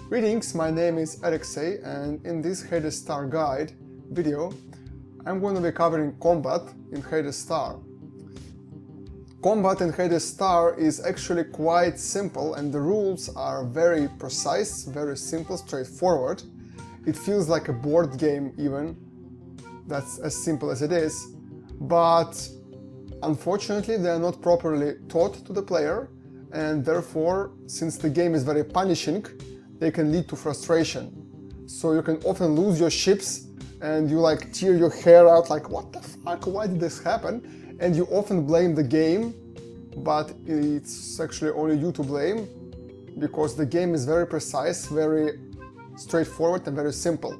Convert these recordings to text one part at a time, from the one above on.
Greetings, my name is Alexey, and in this Hades Star guide video I'm going to be covering combat in Hades Star. Combat in Hades Star is actually quite simple and the rules are very precise, very simple, straightforward. It feels like a board game even, that's as simple as it is, but unfortunately they are not properly taught to the player, and therefore, since the game is very punishing, they can lead to frustration. So you can often lose your ships and you like tear your hair out like, what the fuck, why did this happen? And you often blame the game, but it's actually only you to blame, because the game is very precise, very straightforward and very simple.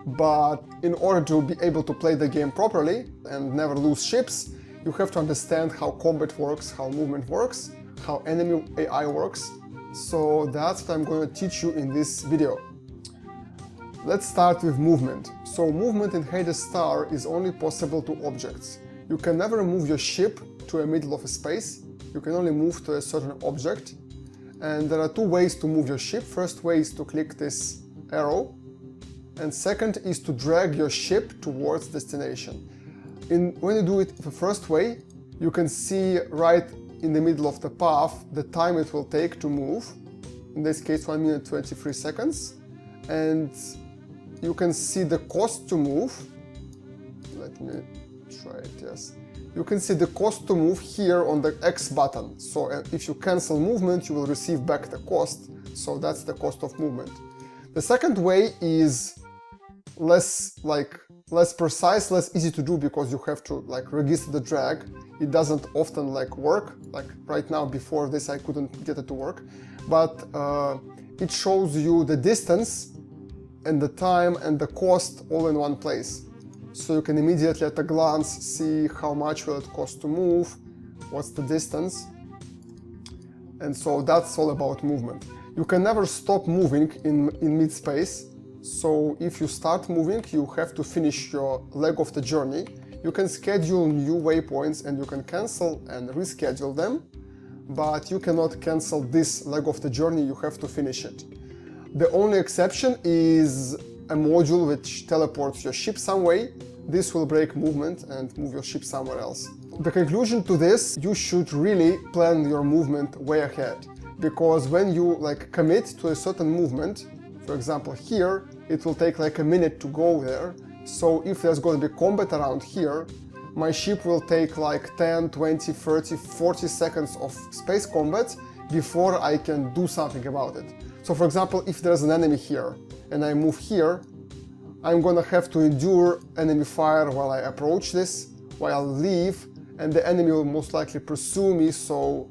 But in order to be able to play the game properly and never lose ships, you have to understand how combat works, how movement works, how enemy AI works. So that's what I'm going to teach you in this video. Let's start with movement. So movement in Hades Star is only possible to objects. You can never move your ship to a middle of a space. You can only move to a certain object. And there are two ways to move your ship. First way is to click this arrow. And second is to drag your ship towards destination. When you do it the first way, you can see right in the middle of the path the time it will take to move. In this case 1 minute 23 seconds. And you can see the cost to move. Let me try it, yes. You can see the cost to move here on the X button. So if you cancel movement, you will receive back the cost. So that's the cost of movement. The second way is less precise, less easy to do, because you have to register the drag. It doesn't often work. Like right now, before this I couldn't get it to work, but it shows you the distance and the time and the cost all in one place. So you can immediately at a glance see how much will it cost to move, what's the distance. And so that's all about movement. You can never stop moving in mid-space. So if you start moving, you have to finish your leg of the journey. You can schedule new waypoints and you can cancel and reschedule them, but you cannot cancel this leg of the journey, you have to finish it. The only exception is a module which teleports your ship some way. This will break movement and move your ship somewhere else. The conclusion to this, you should really plan your movement way ahead, because when you commit to a certain movement, for example here, it will take a minute to go there. So if there's going to be combat around here, my ship will take 10, 20, 30, 40 seconds of space combat before I can do something about it. So for example, if there's an enemy here and I move here, I'm gonna have to endure enemy fire while I approach this, while I leave, and the enemy will most likely pursue me, so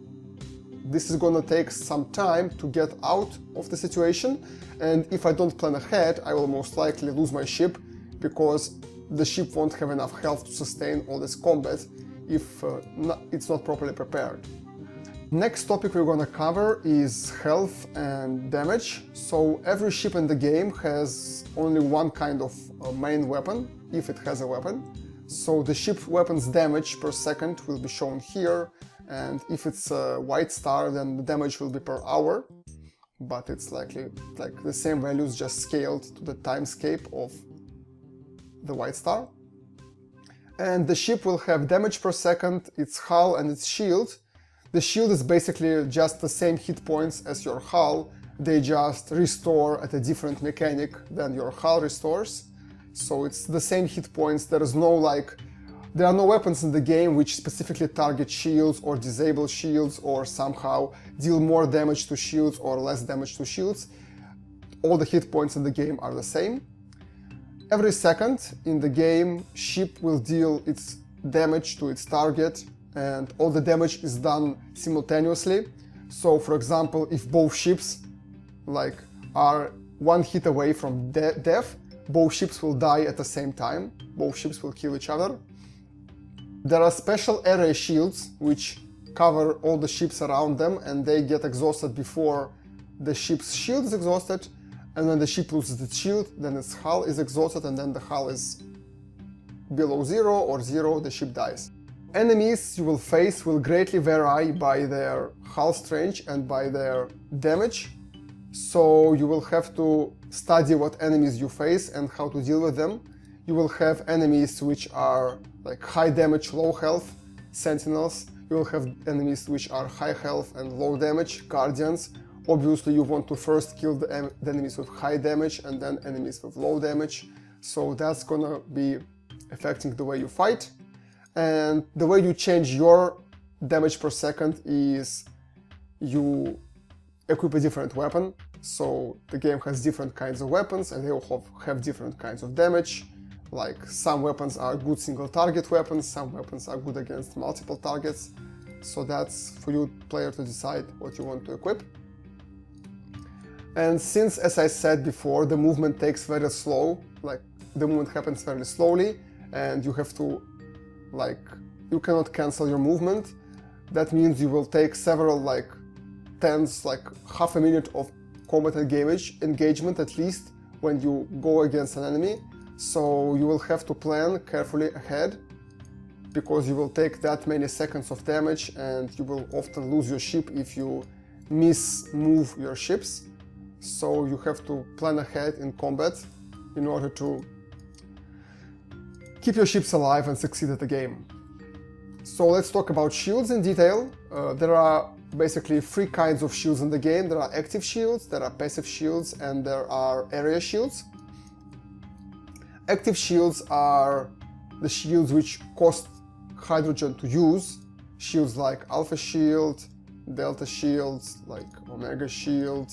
this is gonna take some time to get out of the situation. And if I don't plan ahead, I will most likely lose my ship, because the ship won't have enough health to sustain all this combat if it's not properly prepared. Next topic we're gonna cover is health and damage. So every ship in the game has only one kind of main weapon, if it has a weapon. So the ship weapon's damage per second will be shown here, and if it's a white star, then the damage will be per hour. But it's likely the same values, just scaled to the timescape of the white star. And the ship will have damage per second, its hull and its shield. The shield is basically just the same hit points as your hull, they just restore at a different mechanic than your hull restores. So it's the same hit points, there are no weapons in the game which specifically target shields or disable shields or somehow deal more damage to shields or less damage to shields. All the hit points in the game are the same. Every second in the game, ship will deal its damage to its target, and all the damage is done simultaneously. So for example, if both ships are one hit away from death, both ships will die at the same time, both ships will kill each other. There are special area shields which cover all the ships around them, and they get exhausted before the ship's shield is exhausted, and when the ship loses its shield, then its hull is exhausted, and then the hull is below zero or zero, the ship dies. Enemies you will face will greatly vary by their hull strength and by their damage. so you will have to study what enemies you face and how to deal with them. You will have enemies which are like high damage, low health, sentinels. You will have enemies which are high health and low damage, guardians. Obviously you want to first kill the enemies with high damage and then enemies with low damage. So that's gonna be affecting the way you fight. And the way you change your damage per second is you equip a different weapon. So the game has different kinds of weapons and they all have different kinds of damage. Like some weapons are good single target weapons, some weapons are good against multiple targets. So that's for you player to decide what you want to equip. And since, as I said before, the movement takes very slow, like the movement happens very slowly and you have to, like, you cannot cancel your movement. That means you will take several, like, tens, like half a minute of combat engagement at least when you go against an enemy. So you will have to plan carefully ahead because you will take that many seconds of damage and you will often lose your ship if you move your ships. So you have to plan ahead in combat in order to keep your ships alive and succeed at the game. So let's talk about shields in detail. There are basically three kinds of shields in the game. There are active shields, there are passive shields, and there are area shields. Active shields are the shields which cost hydrogen to use. Shields like Alpha Shield, Delta Shields, like Omega Shield,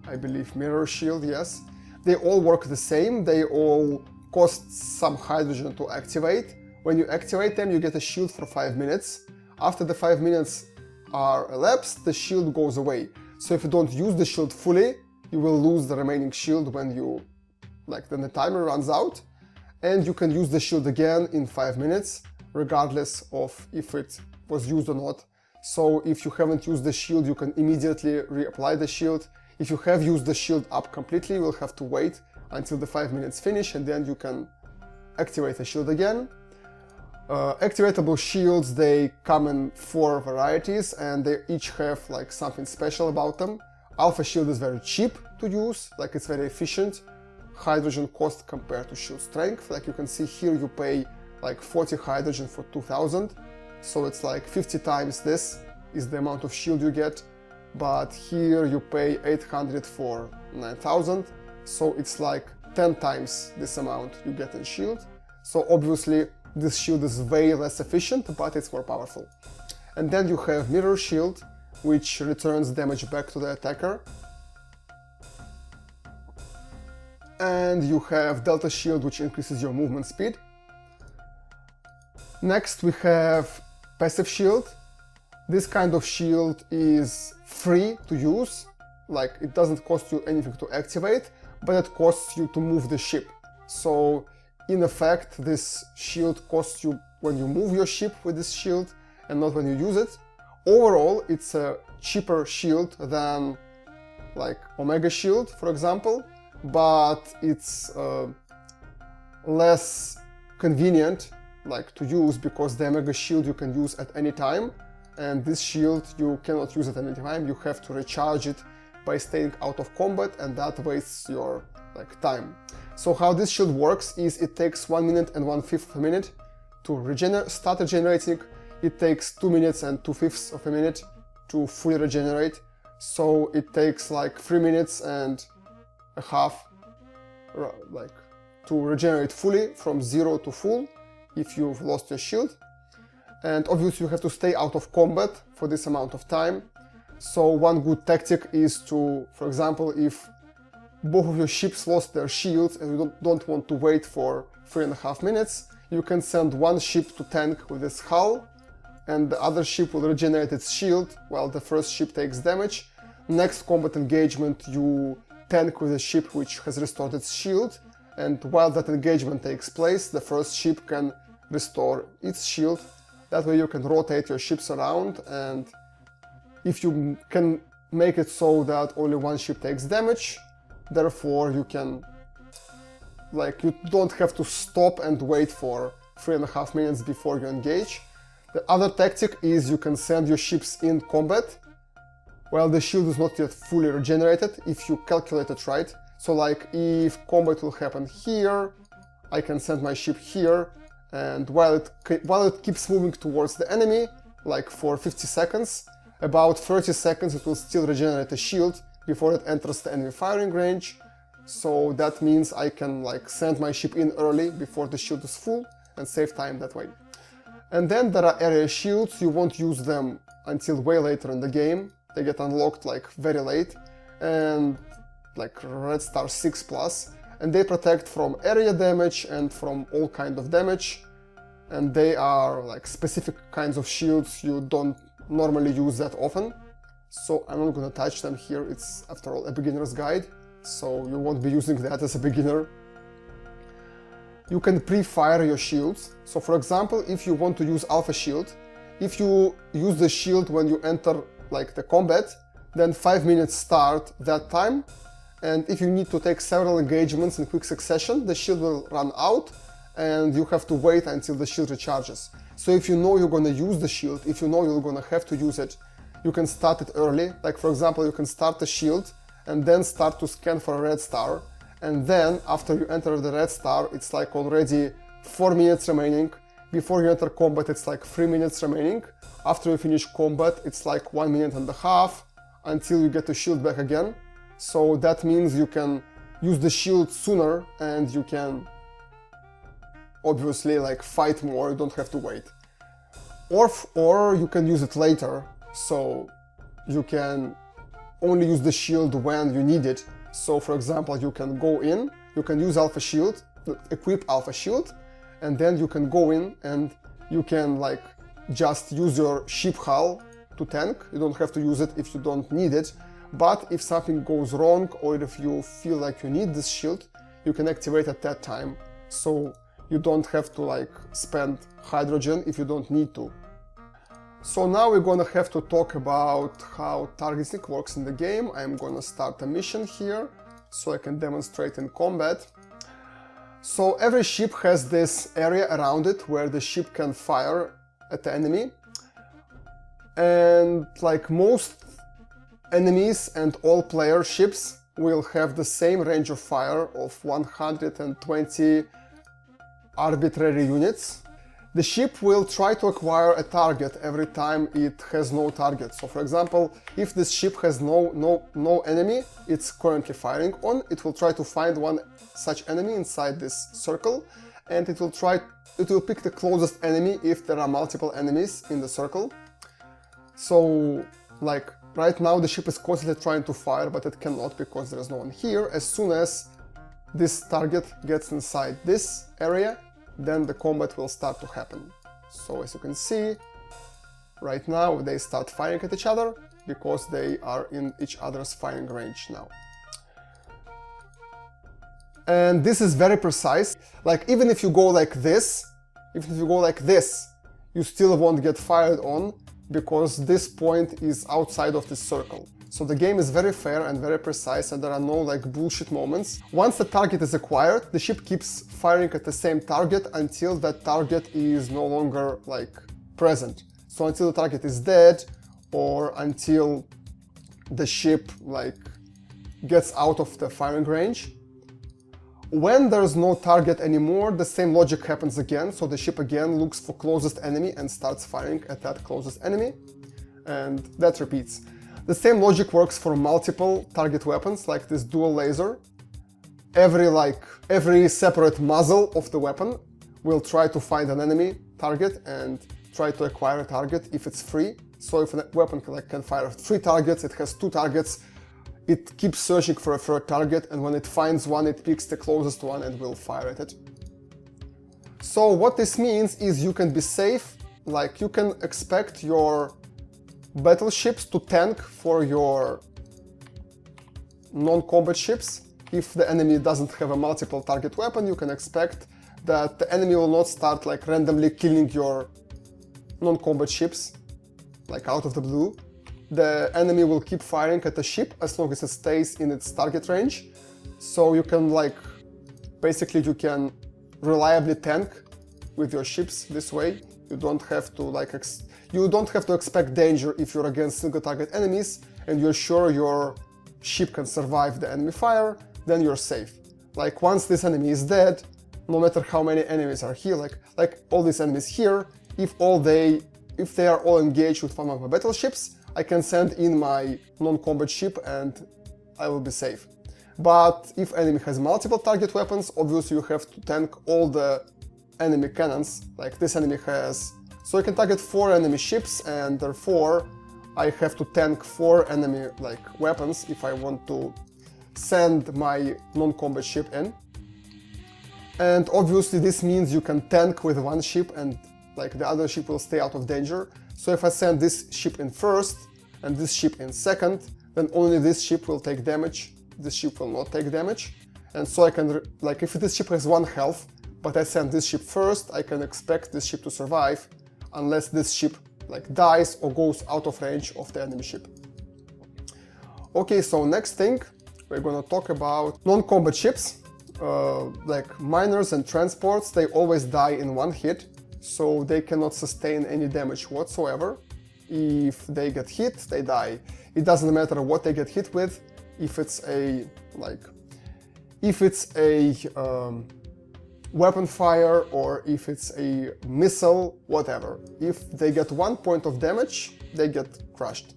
I believe Mirror Shield, yes. They all work the same, they all cost some hydrogen to activate. When you activate them, you get a shield for 5 minutes. After the 5 minutes are elapsed, the shield goes away. So if you don't use the shield fully, you will lose the remaining shield when the timer runs out. And you can use the shield again in 5 minutes, regardless of if it was used or not. So if you haven't used the shield, you can immediately reapply the shield. If you have used the shield up completely, you will have to wait until the 5 minutes finish and then you can activate the shield again. Activatable shields, they come in 4 varieties and they each have like something special about them. Alpha Shield is very cheap to use, like it's very efficient. Hydrogen cost compared to shield strength, like you can see here you pay like 40 hydrogen for 2000, so it's like 50 times this is the amount of shield you get. But here you pay 800 for 9000, so it's like 10 times this amount you get in shield. So obviously this shield is way less efficient, but it's more powerful. And then you have Mirror Shield, which returns damage back to the attacker. And you have Delta Shield, which increases your movement speed. Next we have Passive Shield. This kind of shield is free to use, like it doesn't cost you anything to activate, but it costs you to move the ship. So in effect, this shield costs you when you move your ship with this shield and not when you use it. Overall, it's a cheaper shield than like Omega Shield, for example, but it's less convenient like to use because the Omega Shield you can use at any time. And this shield you cannot use at any time, you have to recharge it by staying out of combat and that wastes your time. So how this shield works is it takes 1 minute and 1/5 of a minute to start regenerating. It takes 2 minutes and 2/5 of a minute to fully regenerate. So it takes like 3 minutes and a half to regenerate fully from 0 to full if you've lost your shield. And obviously you have to stay out of combat for this amount of time. So one good tactic is to, for example, if both of your ships lost their shields and you don't want to wait for 3.5 minutes, you can send one ship to tank with its hull and the other ship will regenerate its shield while the first ship takes damage. Next combat engagement you tank with a ship which has restored its shield, and while that engagement takes place, the first ship can restore its shield. That way you can rotate your ships around, and if you can make it so that only one ship takes damage, therefore you can, you don't have to stop and wait for 3.5 minutes before you engage. The other tactic is you can send your ships in combat Well, the shield is not yet fully regenerated if you calculate it right. So like if combat will happen here, I can send my ship here, and while it keeps moving towards the enemy, like for 50 seconds, about 30 seconds it will still regenerate the shield before it enters the enemy firing range. So that means I can like send my ship in early before the shield is full and save time that way. And then there are area shields. You won't use them until way later in the game. They get unlocked like very late, and like Red Star 6 plus, and they protect from area damage and from all kind of damage, and they are like specific kinds of shields you don't normally use that often, so I'm not gonna touch them here. It's after all a beginner's guide, so you won't be using that as a beginner. You can pre-fire your shields. So for example, if you want to use Alpha Shield, if you use the shield when you enter like the combat, then 5 minutes start that time, and if you need to take several engagements in quick succession, the shield will run out and you have to wait until the shield recharges. So if you know you're gonna use the shield, if you know you're gonna have to use it, you can start it early. Like for example, you can start the shield and then start to scan for a red star, and then after you enter the red star, it's like already 4 minutes remaining. Before you enter combat, it's like 3 minutes remaining. After you finish combat, it's like 1.5 minutes until you get the shield back again. So that means you can use the shield sooner and you can obviously like fight more, you don't have to wait. Or you can use it later, so you can only use the shield when you need it. So for example, you can go in, you can use Alpha Shield, equip Alpha Shield, and then you can go in and you can like just use your ship hull to tank. You don't have to use it if you don't need it, but if something goes wrong or if you feel like you need this shield, you can activate at that time, so you don't have to like spend hydrogen if you don't need to. So now we're gonna have to talk about how targeting works in the game. I'm gonna start a mission here so I can demonstrate in combat. So every ship has this area around it where the ship can fire at the enemy, and like most enemies and all player ships will have the same range of fire of 120 arbitrary units. The ship will try to acquire a target every time it has no target. So for example, if this ship has no enemy it's currently firing on, it will try to find one such enemy inside this circle, and it will pick the closest enemy if there are multiple enemies in the circle. So like right now the ship is constantly trying to fire, but it cannot because there is no one here. As soon as this target gets inside this area, then the combat will start to happen. So as you can see, right now they start firing at each other because they are in each other's firing range now. And this is very precise. Like even if you go like this, you still won't get fired on because this point is outside of this circle. So the game is very fair and very precise, and there are no like bullshit moments. Once the target is acquired, the ship keeps firing at the same target until that target is no longer like present. So until the target is dead, or until the ship like gets out of the firing range. When there's no target anymore, the same logic happens again. So the ship again looks for closest enemy and starts firing at that closest enemy, and that repeats. The same logic works for multiple target weapons, like this dual laser. Every separate muzzle of the weapon will try to find an enemy target and try to acquire a target if it's free. So if a weapon can fire 3 targets, it has 2 targets, it keeps searching for a third target, and when it finds one, it picks the closest one and will fire at it. So what this means is you can be safe, like you can expect your battleships to tank for your non-combat ships. If the enemy doesn't have a multiple target weapon, you can expect that the enemy will not start like randomly killing your non-combat ships, like out of the blue. The enemy will keep firing at the ship as long as it stays in its target range. So you can basically you can reliably tank with your ships this way. You don't have to expect danger if you're against single target enemies and you're sure your ship can survive the enemy fire, then you're safe. Like once this enemy is dead, no matter how many enemies are here, like all these enemies here, if they are all engaged with one of my battleships, I can send in my non-combat ship and I will be safe. But if enemy has multiple target weapons, obviously you have to tank all the enemy cannons, like this enemy has. So you can target 4 enemy ships, and therefore I have to tank 4 enemy weapons if I want to send my non-combat ship in. And obviously this means you can tank with one ship and the other ship will stay out of danger. So if I send this ship in first and this ship in second, then only this ship will take damage, this ship will not take damage. And so I can, if this ship has 1 health, but I send this ship first, I can expect this ship to survive unless this ship dies or goes out of range of the enemy ship. Okay, so next thing, we're gonna talk about non-combat ships. Like miners and transports, they always die in 1 hit, so they cannot sustain any damage whatsoever. If they get hit, they die. It doesn't matter what they get hit with, if it's a weapon fire or if it's a missile, whatever. If they get 1 point of damage, they get crushed.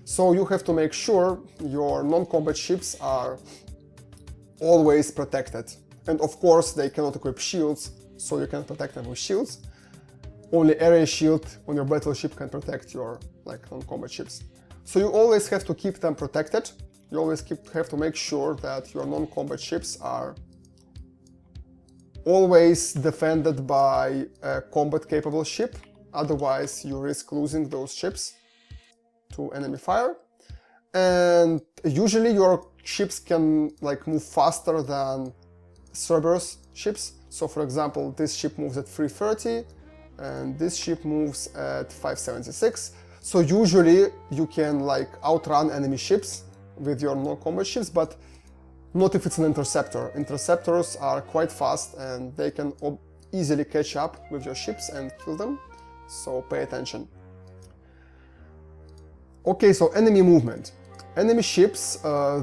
So you have to make sure your non-combat ships are always protected. And of course they cannot equip shields, so you can protect them with shields. Only area shield on your battleship can protect your non-combat ships. So you always have to keep them protected. You always have to make sure that your non-combat ships are always defended by a combat-capable ship, otherwise you risk losing those ships to enemy fire. And usually your ships can move faster than Cerberus ships. So for example, this ship moves at 330 and this ship moves at 576. So usually you can outrun enemy ships with your non-combat ships, but not if it's an interceptor. Interceptors are quite fast and they can easily catch up with your ships and kill them, so pay attention. Okay, so enemy movement. Enemy ships,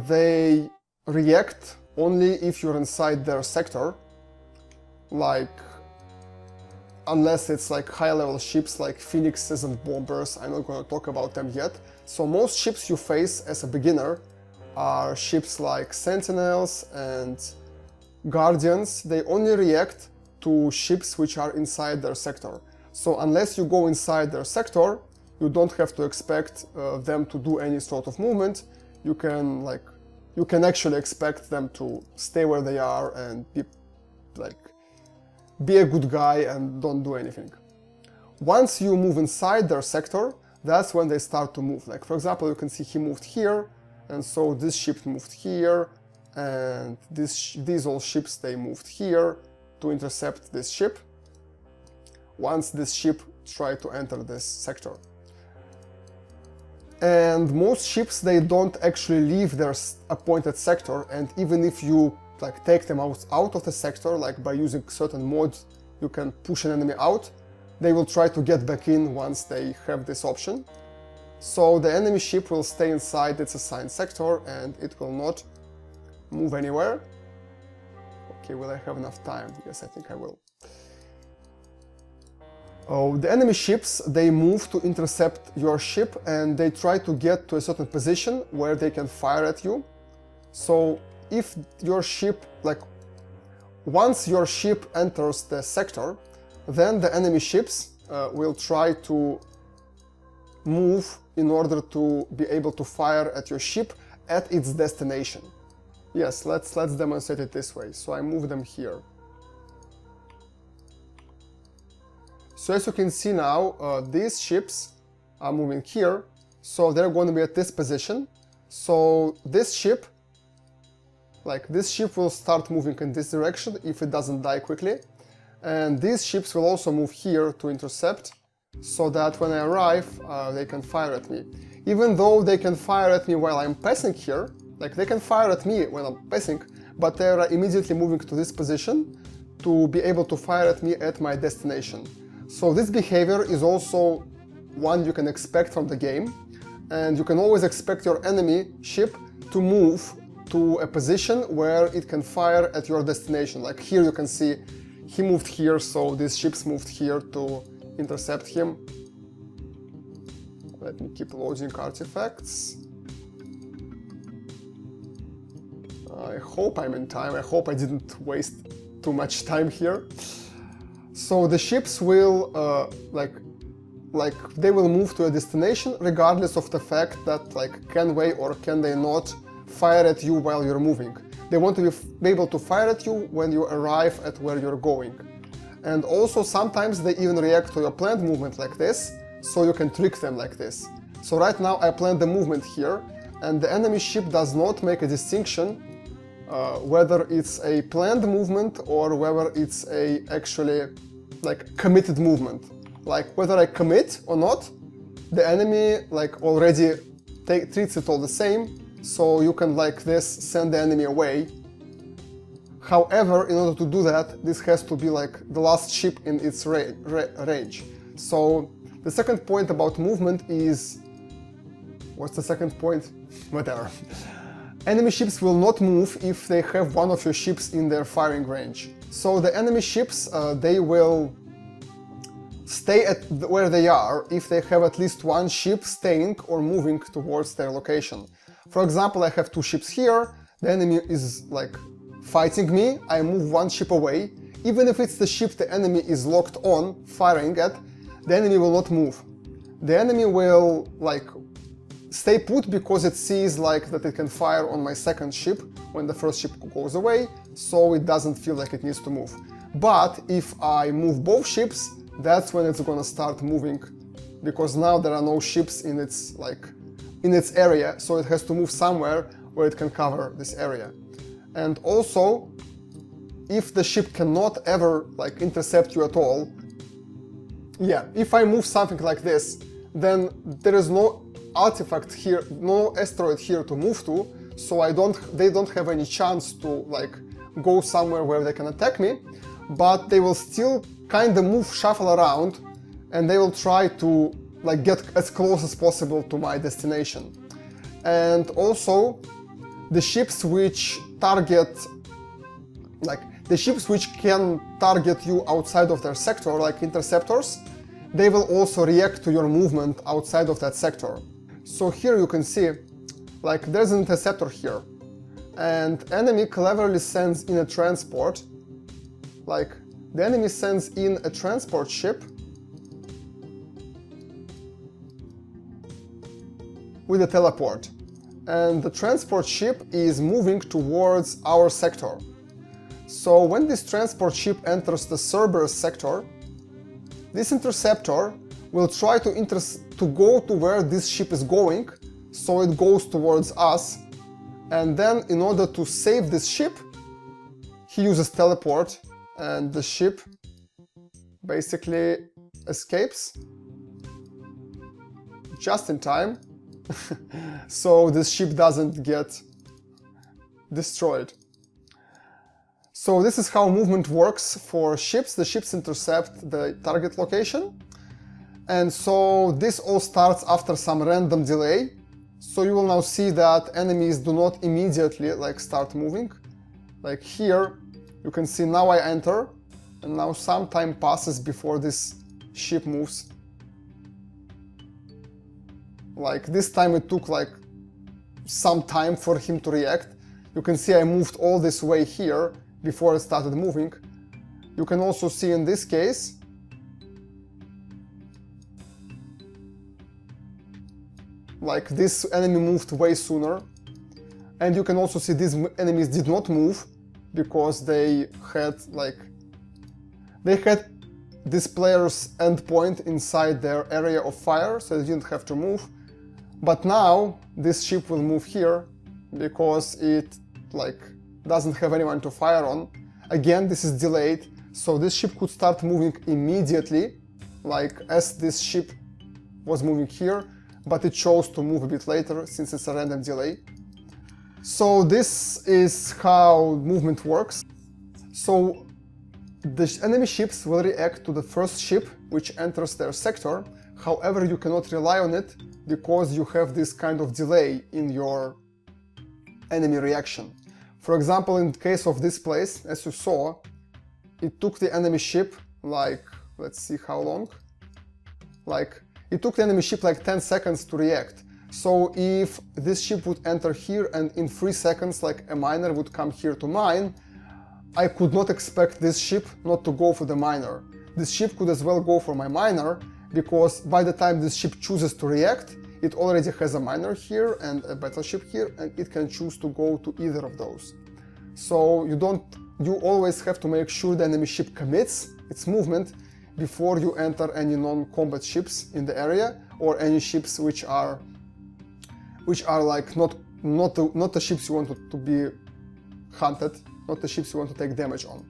they react only if you're inside their sector, unless it's high-level ships like Phoenixes and Bombers. I'm not going to talk about them yet. So most ships you face as a beginner are ships like Sentinels and Guardians. They only react to ships which are inside their sector. So unless you go inside their sector, you don't have to expect them to do any sort of movement. You can actually expect them to stay where they are and be a good guy and don't do anything. Once you move inside their sector, that's when they start to move. For example, you can see he moved here, and so this ship moved here, and these all ships, they moved here to intercept this ship once this ship tried to enter this sector. And most ships, they don't actually leave their appointed sector, and even if you take them out of the sector, by using certain mods, you can push an enemy out, they will try to get back in once they have this option. So the enemy ship will stay inside its assigned sector and it will not move anywhere. Okay, will I have enough time? Yes, I think I will. Oh, the enemy ships, they move to intercept your ship and they try to get to a certain position where they can fire at you. So if your ship, once your ship enters the sector, then the enemy ships will try to move in order to be able to fire at your ship at its destination. Yes, let's demonstrate it this way. So I move them here. So as you can see now, these ships are moving here, so they're going to be at this position. So this ship, this ship will start moving in this direction if it doesn't die quickly. And these ships will also move here to intercept, so that when I arrive, they can fire at me. Even though they can fire at me while I'm passing here, they can fire at me when I'm passing, but they're immediately moving to this position to be able to fire at me at my destination. So this behavior is also one you can expect from the game, and you can always expect your enemy ship to move to a position where it can fire at your destination. Like here you can see he moved here, so these ships moved here to intercept him. Let me keep loading artifacts. I hope I'm in time. I hope I didn't waste too much time here. So the ships will they will move to a destination regardless of the fact that can they or can they not fire at you while you're moving. They want to be able to fire at you when you arrive at where you're going. And also sometimes they even react to your planned movement like this, so you can trick them like this. So right now I planned the movement here, and the enemy ship does not make a distinction whether it's a planned movement or whether it's a actually committed movement. Like whether I commit or not, the enemy already treats it all the same, so you can send the enemy away. However, in order to do that, this has to be the last ship in its range. So the second point about movement is... What's the second point? Whatever. Enemy ships will not move if they have one of your ships in their firing range. So the enemy ships, they will stay at where they are if they have at least one ship staying or moving towards their location. For example, I have two ships here, the enemy is fighting me, I move one ship away. Even if it's the ship the enemy is locked on, firing at, the enemy will not move. The enemy will stay put because it sees that it can fire on my second ship when the first ship goes away, so it doesn't feel like it needs to move. But if I move both ships, that's when it's gonna start moving, because now there are no ships in its area, so it has to move somewhere where it can cover this area. And also, if the ship cannot ever intercept you at all, if I move something like this, then there is no artifact here, no asteroid here to move to, so they don't have any chance to go somewhere where they can attack me, but they will still kind of shuffle around, and they will try to get as close as possible to my destination. And also, the ships which target, the ships which can target you outside of their sector, like interceptors, they will also react to your movement outside of that sector. So here you can see, there's an interceptor here, and enemy cleverly sends in a transport, the enemy sends in a transport ship with a teleport, and the transport ship is moving towards our sector. So when this transport ship enters the Cerberus sector, this interceptor will try to go to where this ship is going, so it goes towards us, and then in order to save this ship, he uses teleport, and the ship basically escapes just in time, so this ship doesn't get destroyed. So this is how movement works for ships. The ships intercept the target location, and so this all starts after some random delay. So you will now see that enemies do not immediately start moving. Here you can see now I enter, and now some time passes before this ship moves. This time it took some time for him to react. You can see I moved all this way here before it started moving. You can also see in this case this enemy moved way sooner, and you can also see these enemies did not move because they had this player's endpoint inside their area of fire, so they didn't have to move. But now this ship will move here because it doesn't have anyone to fire on. Again, this is delayed, so this ship could start moving immediately, as this ship was moving here, but it chose to move a bit later since it's a random delay. So this is how movement works. So The enemy ships will react to the first ship which enters their sector. However, you cannot rely on it because you have this kind of delay in your enemy reaction. For example, in the case of this place, as you saw, it took the enemy ship like, let's see how long, it took the enemy ship like 10 seconds to react. So if this ship would enter here and in 3 seconds, like a miner would come here to mine, I could not expect this ship not to go for the miner. This ship could as well go for my miner, because by the time this ship chooses to react, it already has a miner here and a battleship here, and it can choose to go to either of those. So you always have to make sure the enemy ship commits its movement before you enter any non-combat ships in the area, or any ships which are like not the ships you want to be hunted, not the ships you want to take damage on.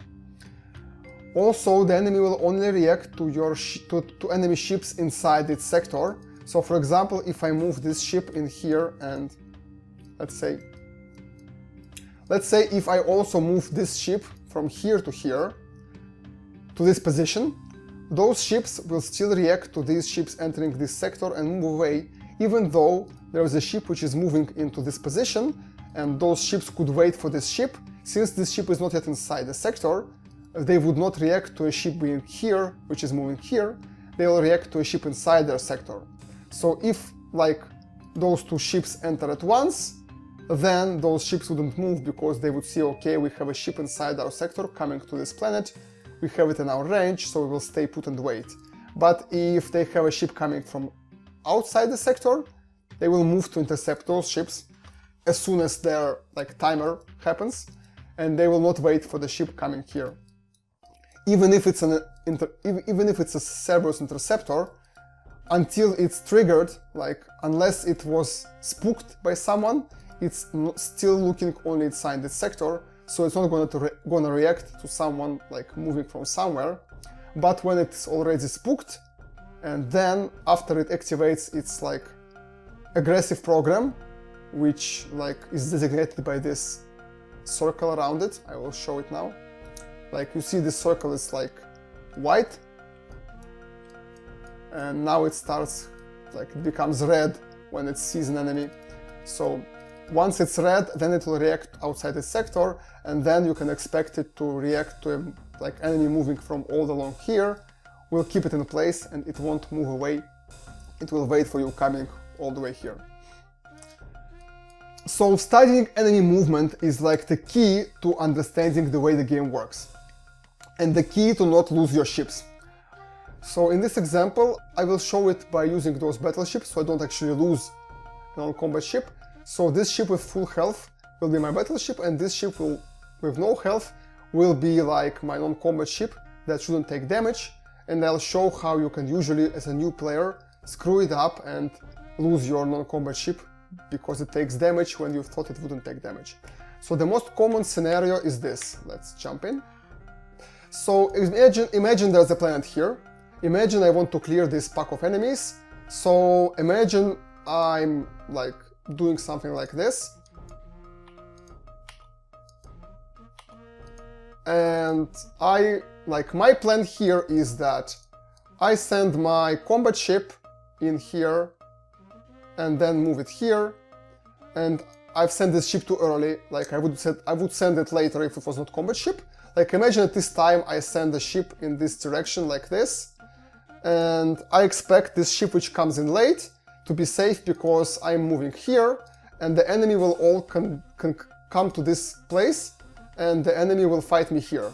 Also, the enemy will only react to enemy ships inside its sector. So for example, if I move this ship in here and let's say if I also move this ship from here to here, to this position, those ships will still react to these ships entering this sector and move away, even though there is a ship which is moving into this position, and those ships could wait for this ship. Since this ship is not yet inside the sector, they would not react to a ship being here, which is moving here, they will react to a ship inside their sector. So if like those two ships enter at once, then those ships wouldn't move because they would see, okay, we have a ship inside our sector coming to this planet, we have it in our range, so we will stay put and wait. But if they have a ship coming from outside the sector, they will move to intercept those ships as soon as their like timer happens, and they will not wait for the ship coming here. Even if it's a Cerberus interceptor, until it's triggered, like unless it was spooked by someone, it's still looking only inside the sector, so it's not gonna react to someone like moving from somewhere. But when it's already spooked, and then after it activates its like aggressive program, which like is designated by this circle around it, I will show it now. Like you see, this circle is like white, and now it starts, like it becomes red when it sees an enemy. So once it's red, then it will react outside the sector, and then you can expect it to react to a like enemy moving from all along here. We'll keep it in place and it won't move away. It will wait for you coming all the way here. So studying enemy movement is like the key to understanding the way the game works, and the key to not lose your ships. So in this example, I will show it by using those battleships, so I don't actually lose a non-combat ship. So this ship with full health will be my battleship, and this ship with no health will be like my non-combat ship that shouldn't take damage. And I'll show how you can usually, as a new player, screw it up and lose your non-combat ship because it takes damage when you thought it wouldn't take damage. So the most common scenario is this. Let's jump in. So imagine there's a planet here. Imagine I want to clear this pack of enemies. So imagine I'm like doing something like this. And my plan here is that I send my combat ship in here and then move it here. And I've sent this ship too early, like I would send it later if it was not combat ship. Like imagine at this time I send the ship in this direction like this, and I expect this ship which comes in late to be safe because I'm moving here, and the enemy will all come to this place, and the enemy will fight me here.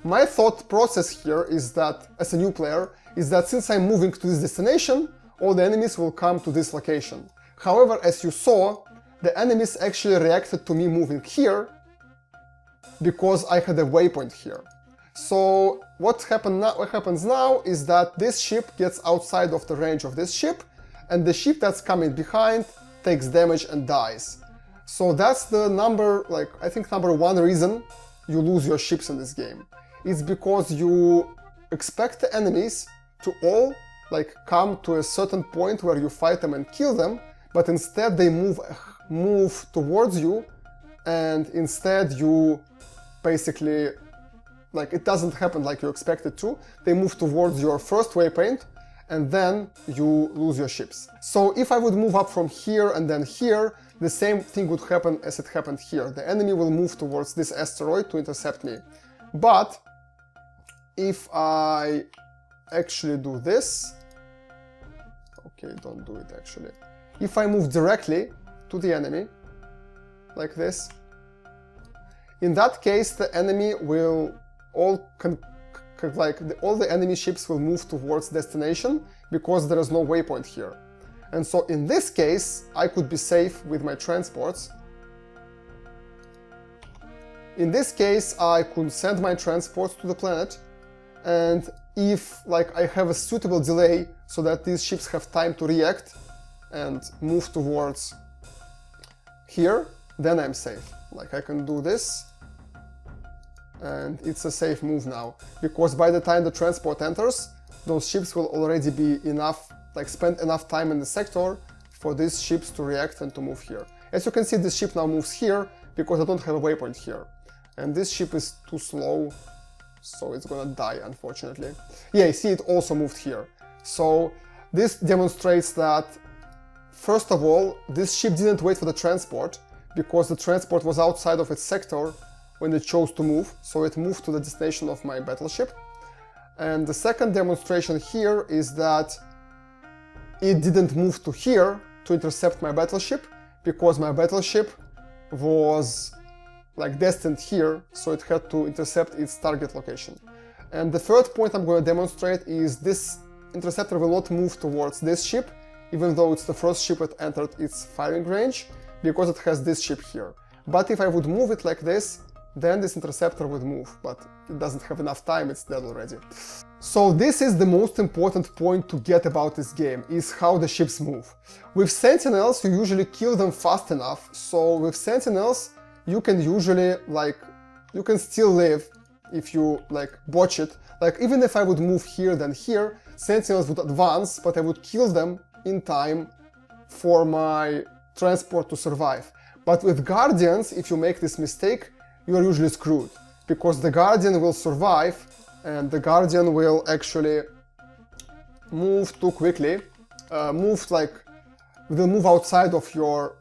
My thought process here is that, as a new player, is that since I'm moving to this destination, all the enemies will come to this location. However, as you saw, the enemies actually reacted to me moving here because I had a waypoint here. So what happens now is that this ship gets outside of the range of this ship, and the ship that's coming behind takes damage and dies. So that's the I think number one reason you lose your ships in this game. It's because you expect the enemies to all come to a certain point where you fight them and kill them, but instead they move towards you, and instead you basically like it doesn't happen like you expect it to. They move towards your first waypoint and then you lose your ships. So if I would move up from here and then here, the same thing would happen as it happened here. The enemy will move towards this asteroid to intercept me. But if I actually do this, okay, don't do it actually. If I move directly to the enemy, like this, in that case the enemy will all the enemy ships will move towards destination because there is no waypoint here. And so in this case, I could be safe with my transports. In this case, I could send my transports to the planet, and if like I have a suitable delay so that these ships have time to react and move towards here, then I'm safe. Like I can do this, and it's a safe move now, because by the time the transport enters, those ships will already be enough, like spend enough time in the sector for these ships to react and to move here. As you can see, this ship now moves here because I don't have a waypoint here. And this ship is too slow, so it's gonna die, unfortunately. Yeah, you see it also moved here. So this demonstrates that, first of all, this ship didn't wait for the transport, because the transport was outside of its sector when it chose to move, so it moved to the destination of my battleship. And the second demonstration here is that it didn't move to here to intercept my battleship, because my battleship was like destined here, so it had to intercept its target location. And the third point I'm going to demonstrate is this interceptor will not move towards this ship, even though it's the first ship that entered its firing range, because it has this ship here. But if I would move it like this, then this interceptor would move, but it doesn't have enough time, it's dead already. So this is the most important point to get about this game, is how the ships move. With sentinels, you usually kill them fast enough, so with sentinels, you can usually, like, you can still live if you, like, botch it. Like, even if I would move here then here, sentinels would advance, but I would kill them in time for my transport to survive. But with guardians, if you make this mistake, you are usually screwed, because the guardian will survive and the guardian will actually move too quickly, will move outside of your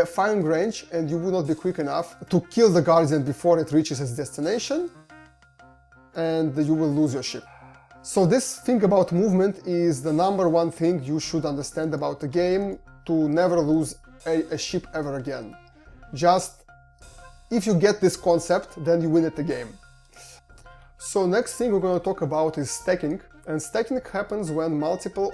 firing range, and you will not be quick enough to kill the guardian before it reaches its destination, and you will lose your ship. So this thing about movement is the #1 thing you should understand about the game to never lose a ship ever again. Just if you get this concept, then you win at the game. So next thing we're going to talk about is stacking, and stacking happens when multiple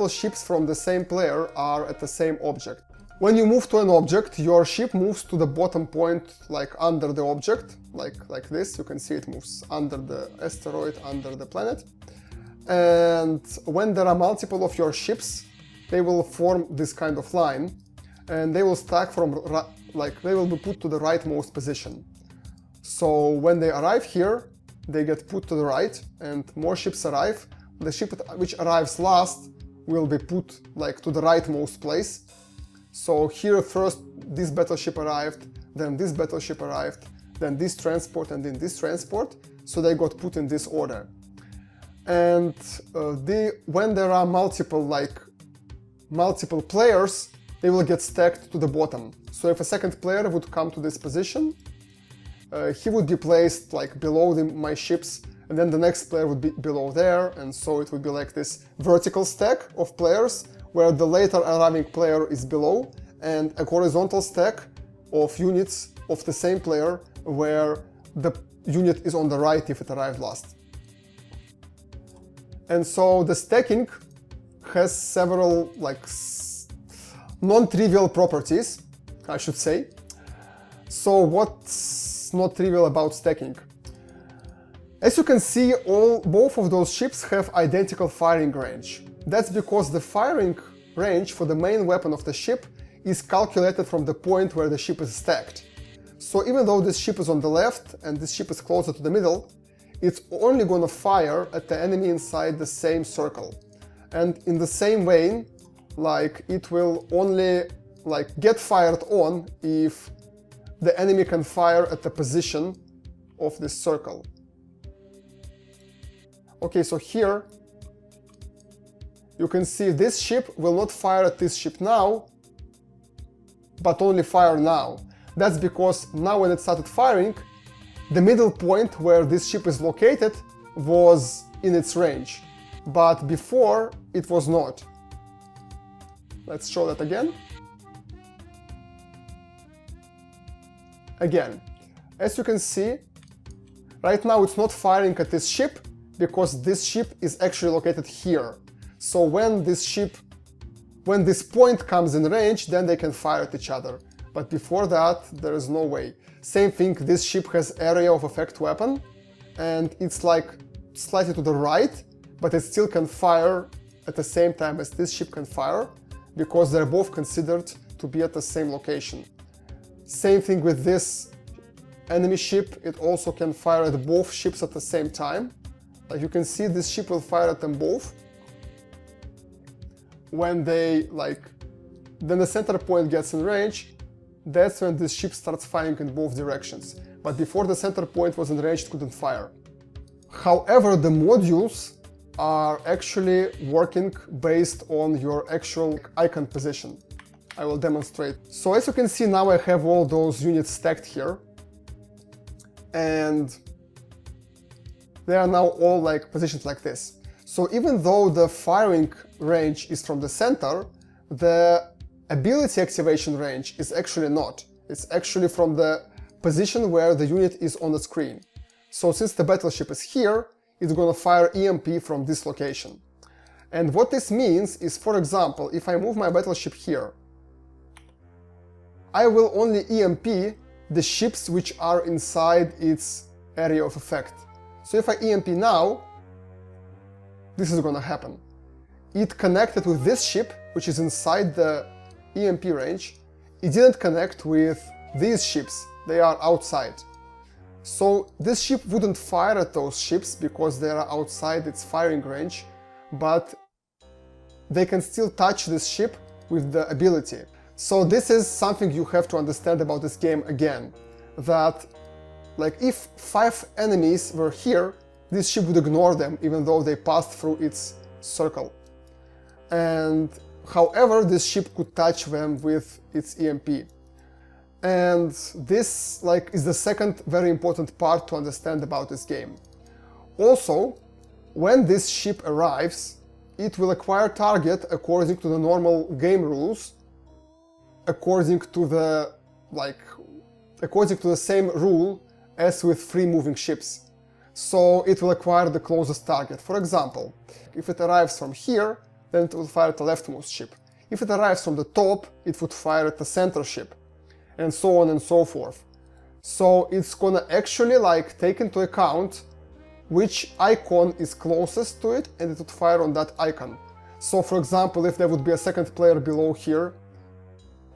ships from the same player are at the same object. When you move to an object, your ship moves to the bottom point, like under the object, like this. You can see it moves under the asteroid, under the planet. And when there are multiple of your ships, they will form this kind of line, and they will stack from, like, they will be put to the rightmost position. So when they arrive here, they get put to the right, and more ships arrive. The ship which arrives last will be put, like, to the rightmost place. So here first this battleship arrived, then this battleship arrived, then this transport, and then this transport. So they got put in this order. And when there are multiple players, they will get stacked to the bottom. So if a second player would come to this position, he would be placed like below my ships, and then the next player would be below there, and so it would be like this vertical stack of players, where the later arriving player is below, and a horizontal stack of units of the same player, where the unit is on the right if it arrived last. And so the stacking has several, like, non-trivial properties, I should say. So what's not trivial about stacking? As you can see, both of those ships have identical firing range. That's because the firing range for the main weapon of the ship is calculated from the point where the ship is stacked. So even though this ship is on the left and this ship is closer to the middle, it's only gonna fire at the enemy inside the same circle. And in the same vein, like, it will only, like, get fired on if the enemy can fire at the position of this circle. Okay, so here you can see this ship will not fire at this ship now, but only fire now. That's because now when it started firing, the middle point where this ship is located was in its range, but before it was not. Let's show that again. Again, as you can see, right now it's not firing at this ship because this ship is actually located here. So when this point comes in range, then they can fire at each other. But before that, there is no way. Same thing, this ship has area of effect weapon, and it's like slightly to the right, but it still can fire at the same time as this ship can fire, because they're both considered to be at the same location. Same thing with this enemy ship, it also can fire at both ships at the same time. Like you can see, this ship will fire at them both. When then the center point gets in range, that's when this ship starts firing in both directions. But before the center point was in range, it couldn't fire. However, the modules are actually working based on your actual icon position. I will demonstrate. So as you can see, now I have all those units stacked here, and they are now all positioned like this. So even though the firing range is from the center, the ability activation range is actually not. It's actually from the position where the unit is on the screen. So since the battleship is here, it's gonna fire EMP from this location. And what this means is, for example, if I move my battleship here, I will only EMP the ships which are inside its area of effect. So if I EMP now, this is gonna happen. It connected with this ship, which is inside the EMP range. It didn't connect with these ships, they are outside. So this ship wouldn't fire at those ships because they are outside its firing range, but they can still touch this ship with the ability. So this is something you have to understand about this game again, that if 5 enemies were here, this ship would ignore them even though they passed through its circle. And however, this ship could touch them with its EMP. And this is the second very important part to understand about this game. Also, when this ship arrives, it will acquire target according to the normal game rules, according to the same rule as with free moving ships. So it will acquire the closest target. For example, if it arrives from here, then it will fire at the leftmost ship. If it arrives from the top, it would fire at the center ship, and so on and so forth. So it's gonna actually take into account which icon is closest to it, and it would fire on that icon. So for example, if there would be a second player below here,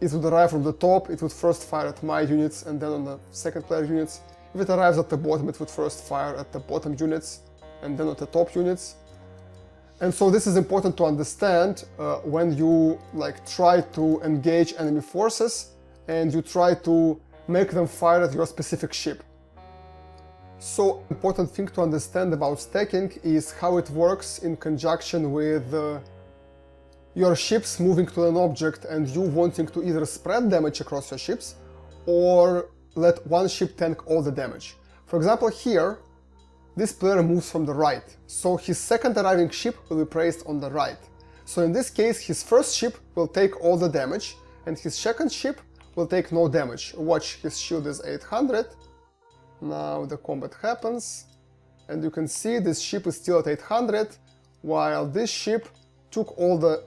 it would arrive from the top, it would first fire at my units and then on the second player units. If it arrives at the bottom, it would first fire at the bottom units and then at the top units. And so this is important to understand when you try to engage enemy forces and you try to make them fire at your specific ship. So important thing to understand about stacking is how it works in conjunction with your ships moving to an object and you wanting to either spread damage across your ships or let one ship tank all the damage. For example, here, this player moves from the right, so his second arriving ship will be placed on the right. So in this case, his first ship will take all the damage and his second ship will take no damage. Watch, his shield is 800. Now the combat happens and you can see this ship is still at 800 while this ship took all the...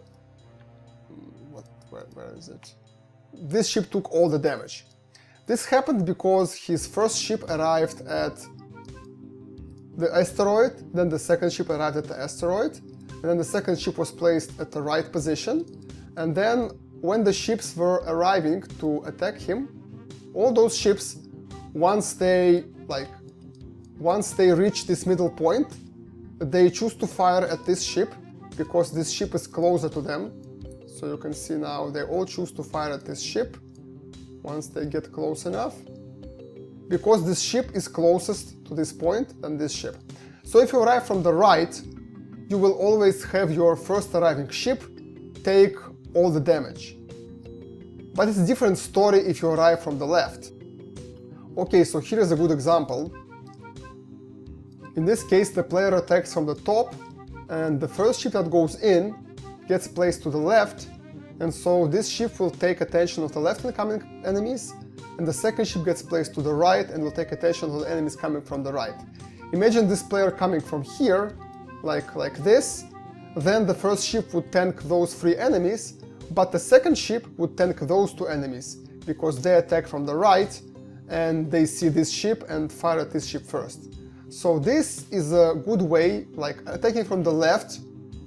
where is it? This ship took all the damage. This happened because his first ship arrived at the asteroid, then the second ship arrived at the asteroid, and then the second ship was placed at the right position, and then when the ships were arriving to attack him, all those ships, once they reach this middle point, they choose to fire at this ship because this ship is closer to them. So you can see now they all choose to fire at this ship once they get close enough. because this ship is closest to this point than this ship. So if you arrive from the right, you will always have your first arriving ship take all the damage. But it's a different story if you arrive from the left. Okay, so here is a good example. In this case, the player attacks from the top, and the first ship that goes in gets placed to the left, and so this ship will take attention of the left incoming enemies, and the second ship gets placed to the right and will take attention of the enemies coming from the right. Imagine this player coming from here, like this, then the first ship would tank those 3 enemies, but the second ship would tank those 2 enemies, because they attack from the right, and they see this ship and fire at this ship first. So this is a good way, like attacking from the left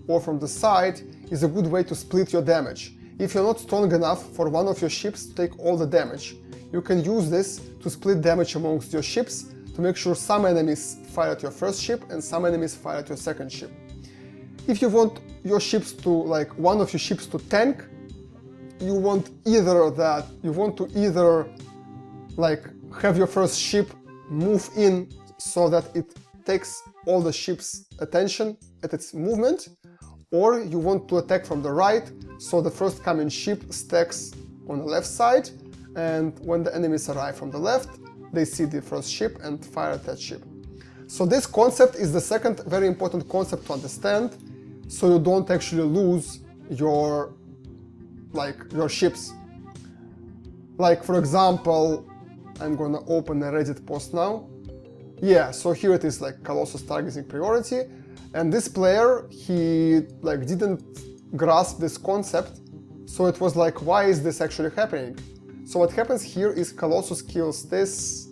or from the side is a good way to split your damage. If you're not strong enough for one of your ships to take all the damage, you can use this to split damage amongst your ships to make sure some enemies fire at your first ship and some enemies fire at your second ship. If you want your ships to, like one of your ships to tank, you want either that, you want to either like have your first ship move in so that it takes all the ship's attention at its movement, or you want to attack from the right so the first coming ship stacks on the left side, and when the enemies arrive from the left, they see the first ship and fire at that ship. So this concept is the second very important concept to understand, so you don't actually lose your ships. Like for example, I'm gonna open a Reddit post now. Yeah, so here it is, like Colossus targeting priority, and this player, he like didn't grasp this concept, so it was like, why is this actually happening? So what happens here is Colossus kills this,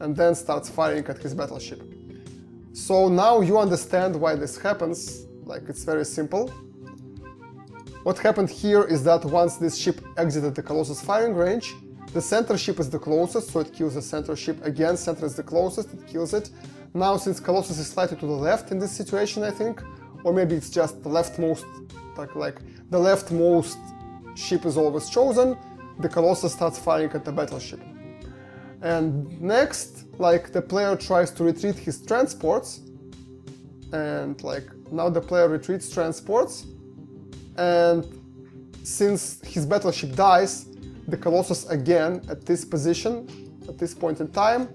and then starts firing at his battleship. So now you understand why this happens, like it's very simple. What happened here is that once this ship exited the Colossus firing range, the center ship is the closest, so it kills the center ship. Again, center is the closest, it kills it. Now, since Colossus is slightly to the left in this situation, I think, or maybe it's just the leftmost, like the leftmost ship is always chosen, the Colossus starts firing at the battleship. And next, like the player tries to retreat his transports, and like now the player retreats transports, and since his battleship dies, the Colossus again at this position, at this point in time,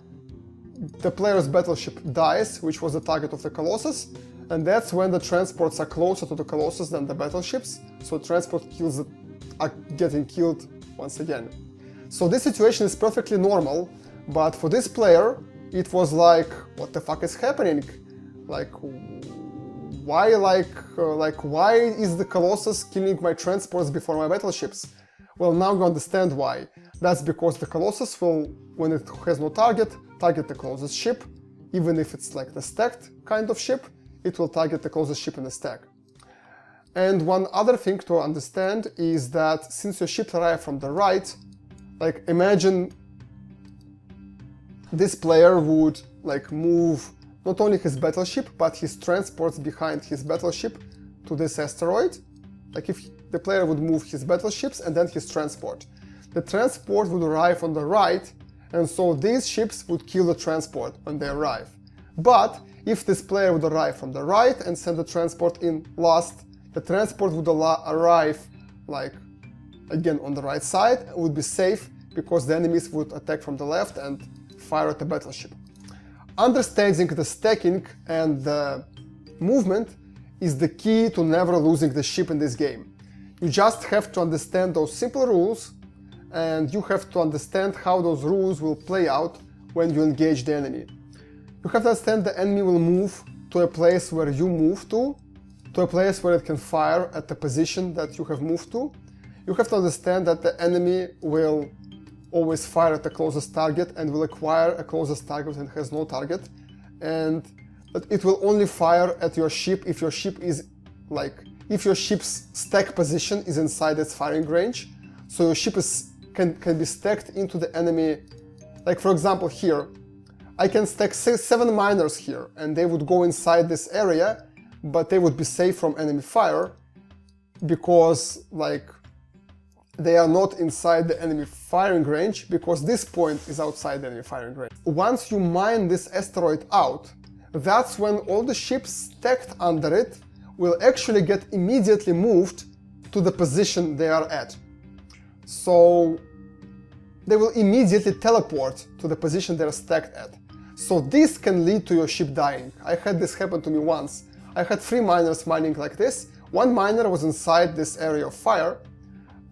the player's battleship dies, which was the target of the Colossus, and that's when the transports are closer to the Colossus than the battleships, so transport kills are getting killed once again. So this situation is perfectly normal, but for this player, it was like, what the fuck is happening? Like, why why is the Colossus killing my transports before my battleships? Well, now you understand why. That's because the Colossus will, when it has no target the closest ship. Even if it's like the stacked kind of ship, it will target the closest ship in the stack. And one other thing to understand is that since your ships arrive from the right, like imagine this player would like move not only his battleship, but his transports behind his battleship to this asteroid. Like if the player would move his battleships and then his transport. The transport would arrive on the right, and so these ships would kill the transport when they arrive. But if this player would arrive from the right and send the transport in last, the transport would arrive like again on the right side and would be safe because the enemies would attack from the left and fire at the battleship. Understanding the stacking and the movement is the key to never losing the ship in this game. You just have to understand those simple rules, and you have to understand how those rules will play out when you engage the enemy. You have to understand the enemy will move to a place where you move to a place where it can fire at the position that you have moved to. You have to understand that the enemy will always fire at the closest target and will acquire a closest target and has no target, and that it will only fire at your ship if your ship is if your ship's stack position is inside its firing range. So your ship can be stacked into the enemy. Like for example here, I can stack 7 miners here and they would go inside this area, but they would be safe from enemy fire because like they are not inside the enemy firing range because this point is outside the enemy firing range. Once you mine this asteroid out, that's when all the ships stacked under it will actually get immediately moved to the position they are at. So they will immediately teleport to the position they're stacked at. So this can lead to your ship dying. I had this happen to me once. I had 3 miners mining like this. One miner was inside this area of fire,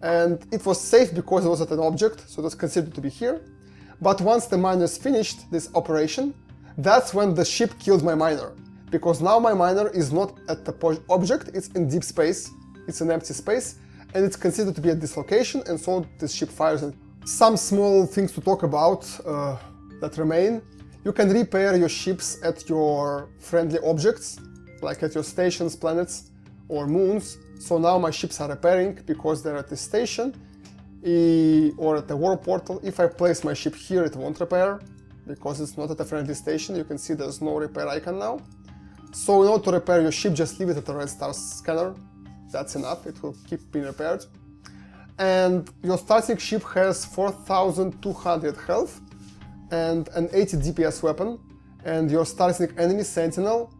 and it was safe because it was at an object, so it was considered to be here. But once the miners finished this operation, that's when the ship killed my miner. Because now my miner is not at the object, it's in deep space, it's an empty space, and it's considered to be at this location, and so this ship fires. Some small things to talk about that remain. You can repair your ships at your friendly objects, like at your stations, planets, or moons. So now my ships are repairing because they're at this station or at the warp portal. If I place my ship here, it won't repair because it's not at a friendly station. You can see there's no repair icon now. So in order to repair your ship, just leave it at the red star scanner. That's enough, it will keep being repaired. And your starting ship has 4200 health and an 80 DPS weapon. And your starting enemy Sentinel,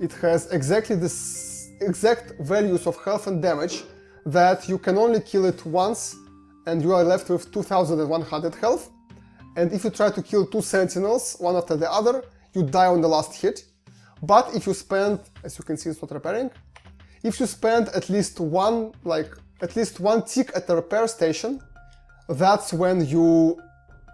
it has exactly this exact values of health and damage that you can only kill it once and you are left with 2100 health. And if you try to kill 2 Sentinels, one after the other, you die on the last hit. But if you spend, as you can see, it's not repairing. If you spend at least one tick at the repair station, that's when you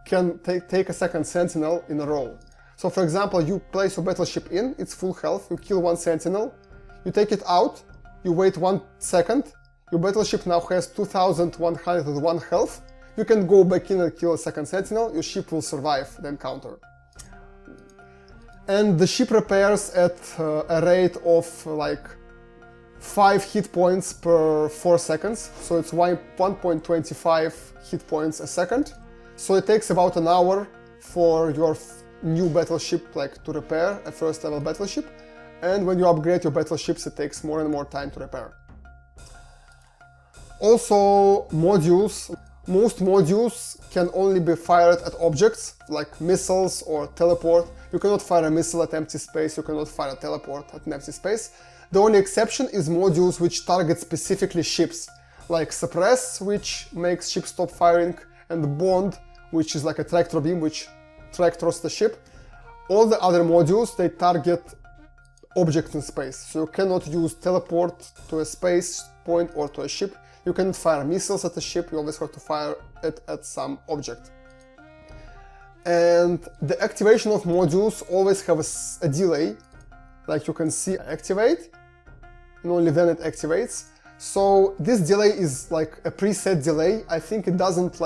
can take a second Sentinel in a row. So for example, you place your battleship in, it's full health, you kill 1 Sentinel, you take it out, you wait 1 second, your battleship now has 2101 health, you can go back in and kill a second Sentinel, your ship will survive the encounter. And the ship repairs at a rate of like 5 hit points per 4 seconds, so it's 1.25 hit points a second. So it takes about an hour for your new battleship to repair a first level battleship, and when you upgrade your battleships it takes more and more time to repair. Also modules. Most modules can only be fired at objects like missiles or teleport. You cannot fire a missile at empty space, you cannot fire a teleport at an empty space. The only exception is modules which target specifically ships, like suppress, which makes ships stop firing, and bond, which is like a tractor beam which tractors the ship. All the other modules, they target objects in space, so you cannot use teleport to a space point or to a ship. You cannot fire missiles at a ship, you always have to fire it at some object. And the activation of modules always have a delay, like you can see activate, and only then it activates. So this delay is like a preset delay. I think it doesn't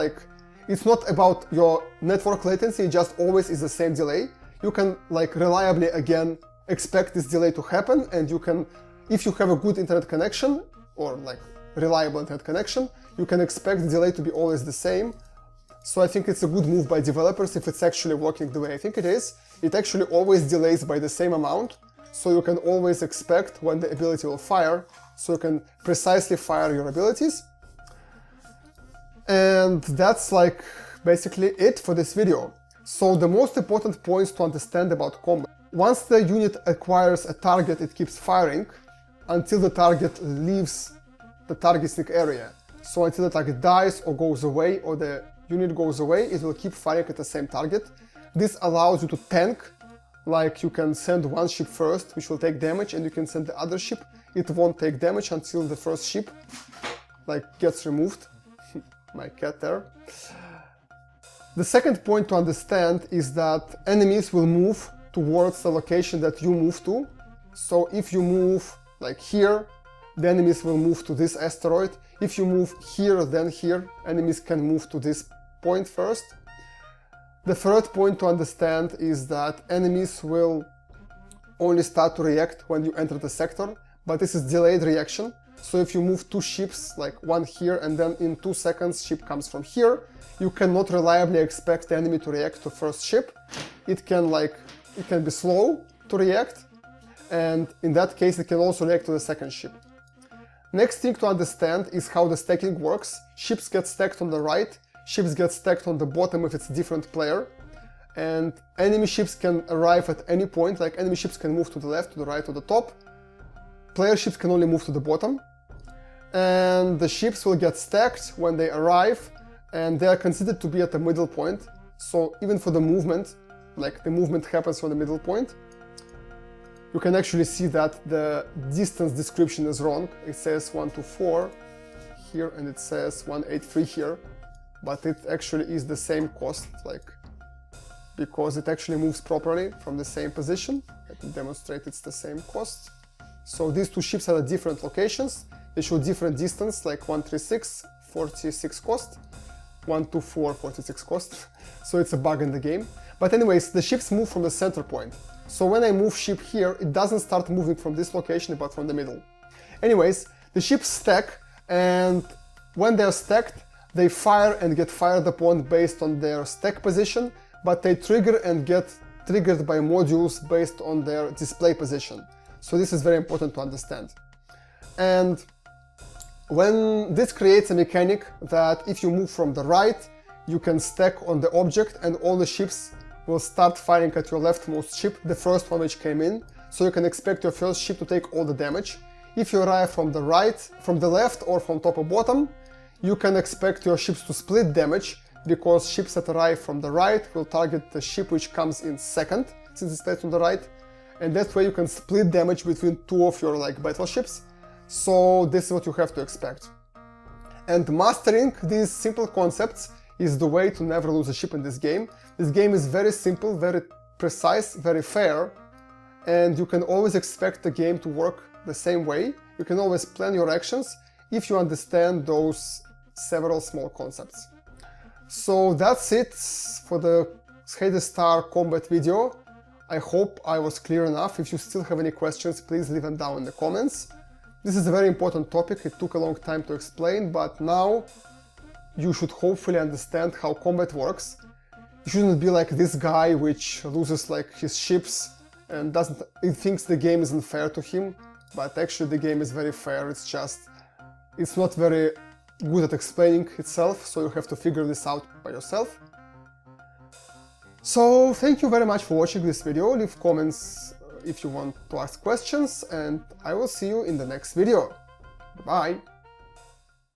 it's not about your network latency, it just always is the same delay. You can reliably again expect this delay to happen, and you can, if you have a good internet connection or reliable internet connection, you can expect the delay to be always the same. So I think it's a good move by developers if it's actually working the way I think it is. It actually always delays by the same amount, so you can always expect when the ability will fire, so you can precisely fire your abilities. And that's basically it for this video. So the most important points to understand about combat. Once the unit acquires a target, it keeps firing until the target leaves the targeting area. So until the target dies or goes away, or the unit goes away, it will keep firing at the same target. This allows you to tank, you can send one ship first, which will take damage, and you can send the other ship. It won't take damage until the first ship gets removed. My cat there. The second point to understand is that enemies will move towards the location that you move to. So if you move here, the enemies will move to this asteroid. If you move here, then here, enemies can move to this point first. The third point to understand is that enemies will only start to react when you enter the sector, but this is delayed reaction. So if you move 2 ships, one here, and then in 2 seconds ship comes from here, you cannot reliably expect the enemy to react to first ship. It can be slow to react, and in that case it can also react to the second ship. Next thing to understand is how the stacking works. Ships get stacked on the right, ships get stacked on the bottom if it's a different player, and enemy ships can arrive at any point, like enemy ships can move to the left, to the right, to the top. Player ships can only move to the bottom, and the ships will get stacked when they arrive, and they are considered to be at the middle point. So even for the movement, like the movement happens from the middle point, you can actually see that the distance description is wrong. It says 124 here and it says 183 here, but it actually is the same cost, like, because it actually moves properly from the same position. Let me demonstrate it's the same cost. So these two ships are at different locations. They show different distance, like 136, 46 cost, 124, 46 cost. So it's a bug in the game. But anyways, the ships move from the center point. So when I move ship here, it doesn't start moving from this location, but from the middle. Anyways, the ships stack, and when they're stacked, they fire and get fired upon based on their stack position, but they trigger and get triggered by modules based on their display position. So this is very important to understand. And when this creates a mechanic that if you move from the right, you can stack on the object and all the ships will start firing at your leftmost ship, the first one which came in, so you can expect your first ship to take all the damage. If you arrive from the right, from the left, or from top or bottom, you can expect your ships to split damage, because ships that arrive from the right will target the ship which comes in second, since it's placed on the right, and that way you can split damage between two of your battleships. So this is what you have to expect. And mastering these simple concepts is the way to never lose a ship in this game. This game is very simple, very precise, very fair, and you can always expect the game to work the same way. You can always plan your actions if you understand those several small concepts. So that's it for the Hades Star combat video. I hope I was clear enough. If you still have any questions, please leave them down in the comments. This is a very important topic. It took a long time to explain, but now you should hopefully understand how combat works. You shouldn't be like this guy which loses his ships and he thinks the game isn't fair to him, but actually the game is very fair. It's not very good at explaining itself, so you have to figure this out by yourself. So thank you very much for watching this video. Leave comments if you want to ask questions, and I will see you in the next video. Bye!